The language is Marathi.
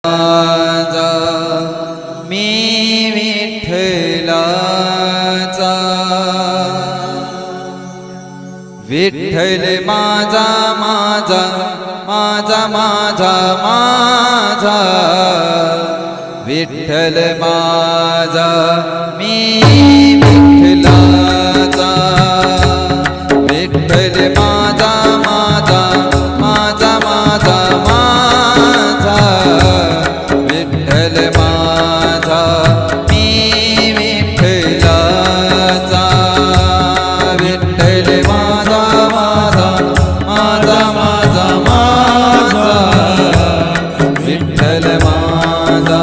माझा मी विठ्ठलाचा विठ्ठल माझा माझा माझा माझा माझा विठ्ठल माझा मी विठ्ठलाचा विठ्ठल माझा माझा माझा माझा माझा विठ्ठल माझा मी विठ्ठलाचा विठ्ठल माझा माझा माझा माझा माझा विठ्ठल माझा